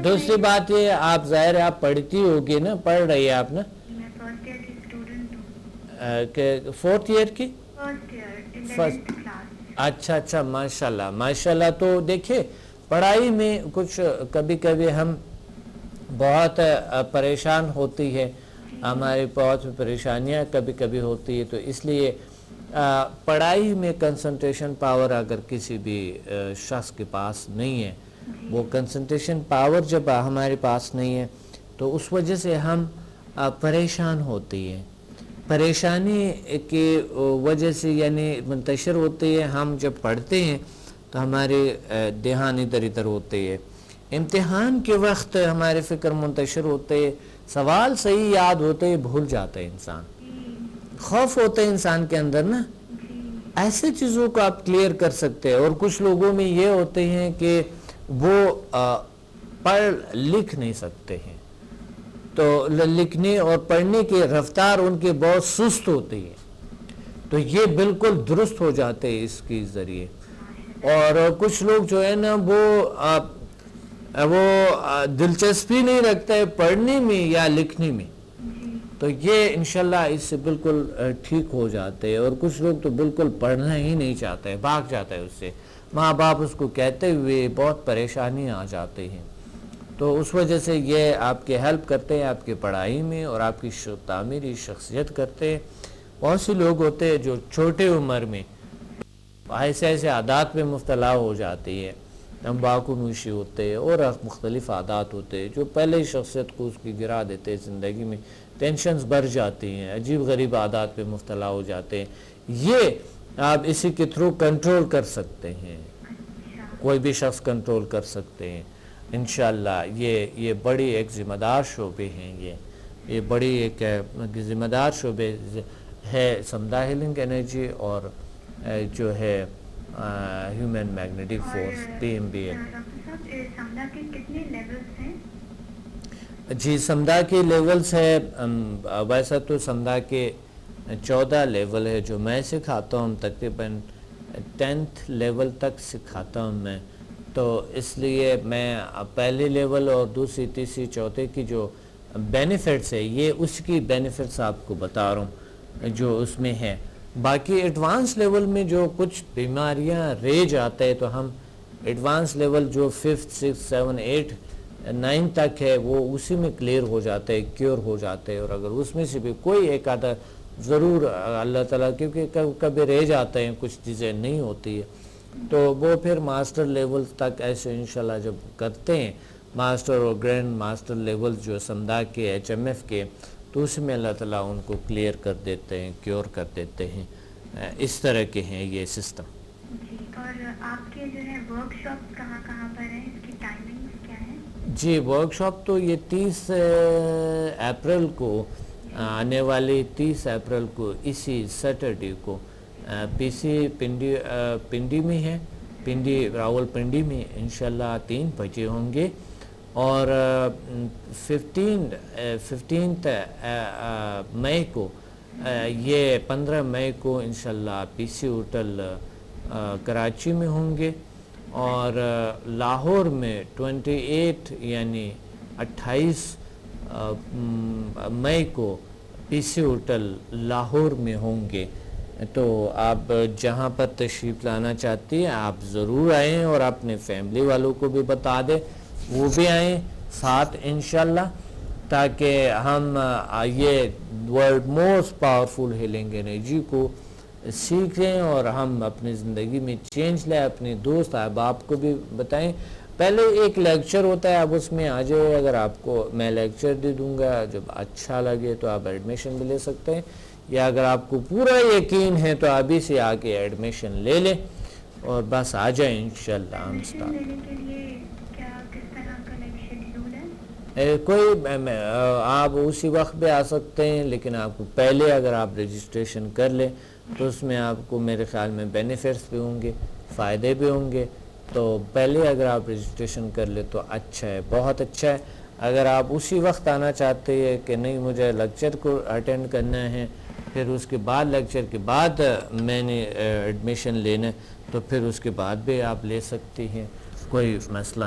دوسری بات یہ آپ ظاہر ہے آپ پڑھتی ہوگی نا, پڑھ رہی ہے آپ نا, میں فرسٹ ایئر کی اسٹوڈنٹ ہوں. کہ فورتھ ایئر کی first year 11th first. Class. اچھا ماشاءاللہ ماشاءاللہ. تو دیکھیں پڑھائی میں کچھ کبھی کبھی ہم بہت پریشان ہوتی ہے, ہماری بہت پریشانیاں کبھی کبھی ہوتی ہے, تو اس لیے پڑھائی میں کنسنٹریشن پاور اگر کسی بھی شخص کے پاس نہیں ہے, وہ کنسنٹریشن پاور جب ہمارے پاس نہیں ہے تو اس وجہ سے ہم پریشان ہوتی ہیں. پریشانی کی وجہ سے یعنی منتشر ہوتی ہے, ہم جب پڑھتے ہیں تو ہمارے دھیان ادھر ادھر ہوتے ہے, امتحان کے وقت ہمارے فکر منتشر ہوتے, سوال صحیح یاد ہوتے بھول جاتا ہے انسان, خوف ہوتا ہے انسان کے اندر نا, ایسے چیزوں کو آپ کلیئر کر سکتے ہیں. اور کچھ لوگوں میں یہ ہوتے ہیں کہ وہ پڑھ لکھ نہیں سکتے ہیں, تو لکھنے اور پڑھنے کی رفتار ان کے بہت سست ہوتی ہے, تو یہ بالکل درست ہو جاتے ہیں اس کے ذریعے. اور کچھ لوگ جو ہے نا وہ دلچسپی نہیں رکھتا ہے پڑھنے میں یا لکھنے میں, تو یہ انشاءاللہ اس سے بالکل ٹھیک ہو جاتے ہیں. اور کچھ لوگ تو بالکل پڑھنا ہی نہیں چاہتے, بھاگ جاتا ہے اس سے, ماں باپ اس کو کہتے ہوئے بہت پریشانی آ جاتے ہیں. تو اس وجہ سے یہ آپ کے ہیلپ کرتے ہیں آپ کی پڑھائی میں اور آپ کی تعمیری شخصیت کرتے ہیں. بہت سے لوگ ہوتے ہیں جو چھوٹے عمر میں ایسے عادات میں مبتلا ہو جاتی ہے, تمباکو نوشی ہوتے ہیں اور مختلف عادات ہوتے ہیں جو پہلے ہی شخصیت کو اس کی گرا دیتے ہیں, زندگی میں ٹینشنز بڑھ جاتی ہیں, عجیب غریب عادات پہ مبتلا ہو جاتے ہیں. یہ آپ اسی کے تھرو کنٹرول کر سکتے ہیں, کوئی بھی شخص کنٹرول کر سکتے ہیں انشاءاللہ. یہ بڑی ایک ذمہ دار شعبے ہیں, یہ بڑی ایک ذمہ دار شعبے ہے سمدھا ہیلنگ انرجی اور جو ہے ہیومن میگنیٹک فورس PMBA. سمدھا کے کتنے لیولز ہیں؟ جی سمدھا کے لیولز ہے, ویسا تو سمدھا کے 14 لیول ہے جو میں سکھاتا ہوں, تقریباً 10th لیول تک سکھاتا ہوں میں. تو اس لیے میں پہلے لیول اور دوسری تیسری چوتھے کی جو بینیفٹس ہے یہ اس کی بینیفٹس آپ کو بتا رہا ہوں جو اس میں ہے. باقی ایڈوانس لیول میں جو کچھ بیماریاں رہ جاتے ہیں تو ہم ایڈوانس لیول جو 5th 6th 7th 8th 9 تک ہے وہ اسی میں کلیئر ہو جاتے ہیں, کیور ہو جاتے ہیں. اور اگر اس میں سے بھی کوئی ایک آدھا ضرور اللہ تعالیٰ, کیونکہ کبھی رہ جاتے ہیں کچھ چیزیں نہیں ہوتی ہے, تو وہ پھر ماسٹر لیول تک ایسے انشاءاللہ جب کرتے ہیں, ماسٹر اور گرینڈ ماسٹر لیول جو سمدھا کے HMF کے, تو اس میں اللہ تعالیٰ ان کو کلیئر کر دیتے ہیں, کیور کر دیتے ہیں. اس طرح کے ہیں یہ سسٹم. جی, اور آپ کے جو ہے ورک شاپ کہاں پر ہیں, اس کی ٹائمنگز کیا ہیں؟ جی ورک شاپ تو یہ 30 اپریل کو, آنے والی 30 اپریل کو اسی سیٹرڈے کو PC پنڈی میں ہے, پنڈی راول پنڈی میں انشاءاللہ 3 بجے ہوں گے. اور 15 مئی کو, یہ 15 مئی کو انشاءاللہ PC ہوٹل کراچی میں ہوں گے. اور لاہور میں 28 یعنی 28 مئی کو PC ہوٹل لاہور میں ہوں گے. تو آپ جہاں پر تشریف لانا چاہتی ہیں آپ ضرور آئیں, اور اپنے فیملی والوں کو بھی بتا دیں وہ بھی آئیں ساتھ انشاءاللہ, تاکہ ہم یہ world most powerful healing energy کو سیکھیں اور ہم اپنی زندگی میں چینج لائیں. اپنے دوست احباب کو بھی بتائیں. پہلے ایک لیکچر ہوتا ہے, آپ اس میں آ جائے, اگر آپ کو میں لیکچر دے دوں گا, جب اچھا لگے تو آپ ایڈمیشن بھی لے سکتے ہیں, یا اگر آپ کو پورا یقین ہے تو ابھی سے آ کے ایڈمیشن لے لیں اور بس آ جائیں انشاءاللہ. ہم کوئی آپ اسی وقت بھی آ سکتے ہیں, لیکن آپ کو پہلے اگر آپ رجسٹریشن کر لیں تو اس میں آپ کو میرے خیال میں بینیفٹس بھی ہوں گے, فائدے بھی ہوں گے. تو پہلے اگر آپ رجسٹریشن کر لیں تو اچھا ہے, بہت اچھا ہے. اگر آپ اسی وقت آنا چاہتے ہیں کہ نہیں مجھے لیکچر کو اٹینڈ کرنا ہے, پھر اس کے بعد لیکچر کے بعد میں نے ایڈمیشن لینا ہے, تو پھر اس کے بعد بھی آپ لے سکتی ہیں, کوئی مسئلہ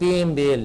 PMBL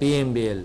PMBL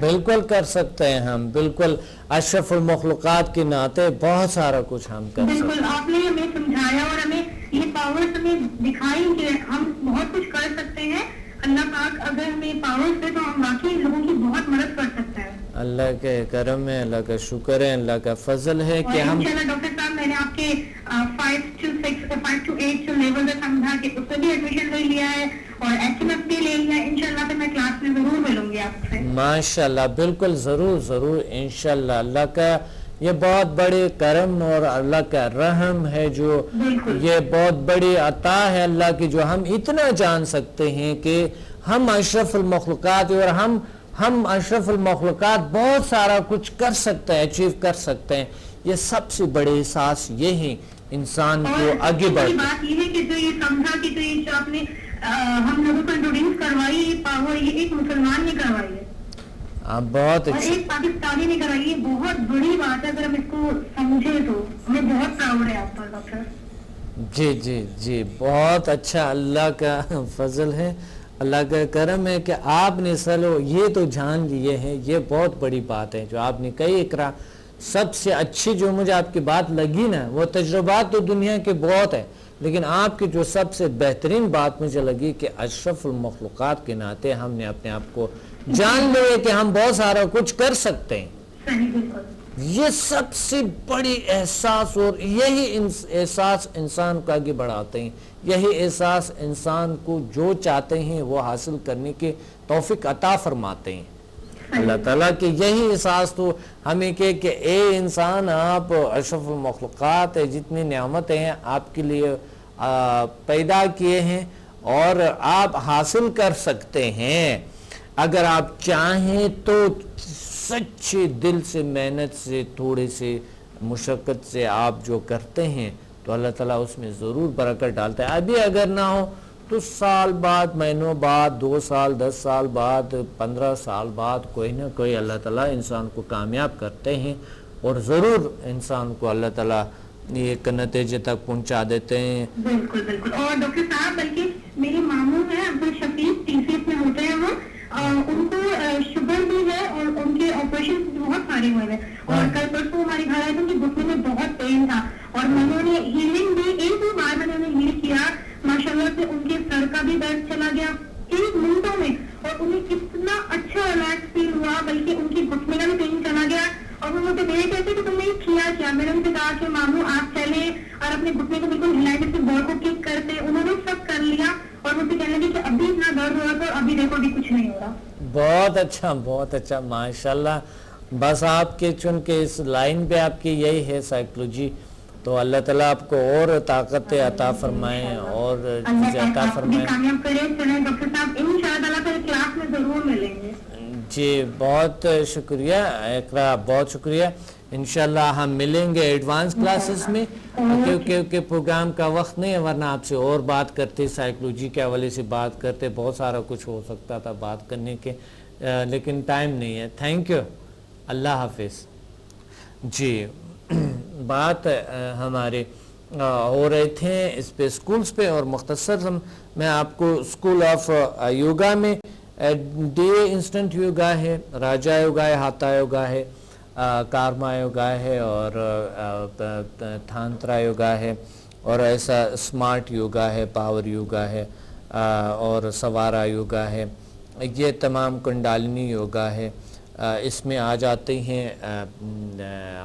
بالکل کر سکتے ہیں ہم، بالکل اشرف المخلوقات کے ناطے بہت سارا کچھ ہم کر سکتے ہیں. بالکل آپ نے ہمیں سمجھایا اور ہمیں یہ پاورز ہمیں دکھائی کہ ہم بہت کچھ کر سکتے ہیں. اللہ پاک اگر ہمیں پاورز دے تو ہم واقعی لوگوں کی بہت مدد کر سکتے ہیں. اللہ کے کرم ہے، اللہ کا شکر ہے، اللہ کا فضل ہے کہ ہم انشاءاللہ ڈاکٹر صاحب میں نے آپ کے 5 to 6 اور 5 to 8 جو لیول ہے سمجھا کہ اس میں بھی ایڈمیشن لے لیا ہے اور ایسٹیمیٹ بھی لے لیا ہے. انشاءاللہ پھر میں کلاس میں ضرور ملوں گی آپ سے. ماشاءاللہ بالکل ضرور ضرور انشاءاللہ. اللہ کا یہ بہت بڑے کرم اور اللہ کا رحم ہے، جو یہ بہت بڑی عطا ہے اللہ کی، جو ہم اتنا جان سکتے ہیں کہ ہم اشرف المخلوقات اور ہم اشرف المخلوقات بہت سارا کچھ کر سکتے ہیں، اچیو کر سکتے ہیں. یہ سب سے بڑے احساس یہ ہے انسان کو آگے بڑھ. بات یہ ہے کہ جو یہ سمجھا کہ جو آپ نے ہم لوگوں کو انٹروڈیوس کروائی یہ پاور، یہ ایک مسلمان نے کروائی ہے بہت اور ایک پاکستانی نے کرائی. یہ بہت بڑی بات ہے، اگر ہم اس کو سمجھے تو ہمیں بہت پراؤڈ ہے آپ پر ڈاکٹر. جی جی جی بہت اچھا، اللہ کا فضل ہے، اللہ کا کرم ہے کہ آپ نے سلو یہ تو جان لیے ہیں. یہ بہت بڑی بات ہے جو آپ نے کہی. اقرا سب سے اچھی جو مجھے آپ کی بات لگی نا، وہ تجربات تو دنیا کے بہت ہے، لیکن آپ کی جو سب سے بہترین بات مجھے لگی کہ اشرف المخلوقات کے ناطے ہم نے اپنے آپ کو جان لیا کہ ہم بہت سارا کچھ کر سکتے ہیں. یہ سب سے بڑی احساس، اور یہی احساس انسان کو آگے بڑھاتے ہیں. یہی احساس انسان کو جو چاہتے ہیں وہ حاصل کرنے کے توفیق عطا فرماتے ہیں. اللہ تعالیٰ کہ یہی احساس تو ہمیں کہ اے انسان آپ اشرف المخلوقات ہے، جتنی نعمتیں ہیں آپ کے لیے پیدا کیے ہیں اور آپ حاصل کر سکتے ہیں اگر آپ چاہیں تو. سچے دل سے، محنت سے، تھوڑے سے مشقت سے آپ جو کرتے ہیں تو اللہ تعالیٰ اس میں ضرور برکت ڈالتا ہے. ابھی اگر نہ ہو تو سال بعد، مہینوں بعد، 2 سال، 10 سال بعد، 15 سال بعد کوئی نہ کوئی اللہ تعالیٰ انسان کو کامیاب کرتے ہیں اور ضرور انسان کو اللہ تعالیٰ ایک نتیجے تک پہنچا دیتے ہیں. بالکل بالکل. اور ڈاکٹر صاحب بلکہ میرے ماموں ہیں عبدالشفیق TCS میں ہوتے ہیں، وہ ان کو شوگر بھی ہے اور ان کے آپریشن بہت سارے ہوئے ہیں. اور کل پرسوں ہمارے گھر آئے تھے، ان کے گھٹنے میں بہت پین تھا اور میں نے ہیلنگ بھی 1-2 بار میں نے انہیں ہیل کیا. ماشاءاللہ سے ان کے سر کا بھی درد چلا گیا 1 منٹوں میں اور انہیں کتنا اچھا ریلیکس فیل ہوا، بلکہ ان کے گھٹنے کا بھی پین چلا گیا. اور وہ مجھے دیکھ کہتے کہ تم نے کیا. میں نے ان سے کہا کہ ماموں آپ چلیں اور اپنے گھٹنے کو بالکل ہلائیں، جیسے بال کو کک کرتے. انہوں نے سب کر لیا اور مجھے کہنے لگے کہ ابھی اتنا درد ہو رہا تھا، ابھی دیکھو ابھی کچھ نہیں ہو رہا. بہت اچھا، بہت اچھا، ماشاءاللہ. بس آپ کے چون کے اس لائن پہ آپ کی یہی ہے سائیکلوجی، تو اللہ تعالیٰ آپ کو اور طاقت عطا فرمائیں اور عطا فرمائیں. کامیاب کریں. چلیں ڈاکٹر صاحب انشاءاللہ پھر کلاس میں ضرور ملیں گے. جی بہت شکریہ اقرا، بہت شکریہ. انشاءاللہ ہم ملیں گے ایڈوانس کلاسز میں، کیونکہ پروگرام کا وقت نہیں ہے، ورنہ آپ سے اور بات کرتے، سائیکلوجی کے حوالے سے بات کرتے، بہت سارا کچھ ہو سکتا تھا بات کرنے کے، لیکن ٹائم نہیں ہے. تھینک یو، اللہ حافظ. جی بات ہمارے ہو رہے تھے اس پہ اسکولز پہ، اور مختصر میں آپ کو اسکول آف یوگا میں ڈے انسٹنٹ یوگا ہے، راجا یوگا ہے، ہاتھا یوگا ہے، کارما یوگا ہے اور تھانترا یوگا ہے، اور ایسا اسمارٹ یوگا ہے، پاور یوگا ہے اور سوارا یوگا ہے. یہ تمام کنڈالنی یوگا ہے. اس میں آ جاتے ہیں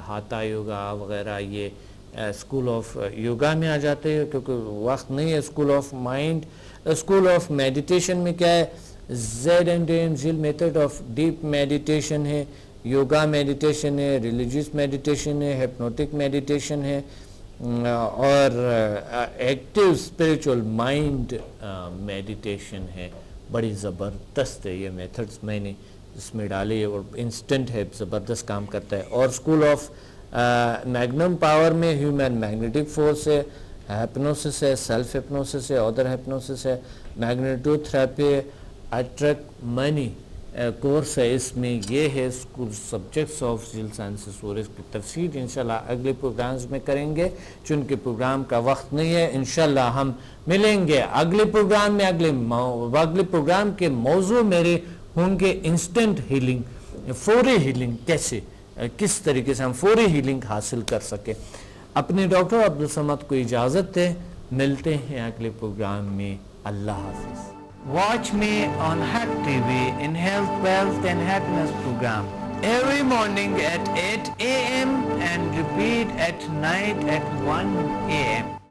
ہاتھا یوگا وغیرہ، یہ اسکول آف یوگا میں آ جاتے ہیں کیونکہ وقت نہیں ہے. School of mind, school of meditation میں کیا ہے، ZNDM ذیل میتھڈ آف ڈیپ میڈیٹیشن ہے، یوگا میڈیٹیشن ہے، ریلیجیس میڈیٹیشن ہے، ہپنوٹک میڈیٹیشن ہے، اور ایکٹیو اسپریچول مائنڈ میڈیٹیشن ہے. بڑی زبردست ہے یہ میتھڈز، میں نے اس میں ڈالی ہے اور انسٹنٹ ہے، زبردست کام کرتا ہے. اور اسکول آف میگنم پاور میں ہیومن میگنیٹک فورس ہے، ہیپنوسس ہے، سیلف ہیپنوسس ہے، ادر ہیپنوسس ہے، میگنیٹو تھراپی ہے، اٹریکٹ منی کورس ہے. اس میں یہ ہے اسکول سبجیکٹس آف ذیل سائنسز، اور اس کی تفصیل انشاءاللہ اگلے پروگرامز میں کریں گے چونکہ پروگرام کا وقت نہیں ہے. انشاءاللہ ہم ملیں گے اگلے پروگرام میں. اگلے پروگرام کے موضوع میرے ہوں گے انسٹنٹ ہیلنگ، فوری ہیلنگ کیسے، کس طریقے سے ہم فوری ہیلنگ حاصل کر سکیں. اپنے ڈاکٹر عبدالصمد کو اجازت دیں، ملتے ہیں اگلے پروگرام میں. اللہ حافظ. Watch me on Hack TV in Health, Wealth and Happiness program every morning at 8 a.m. and repeat at night at 1 a.m.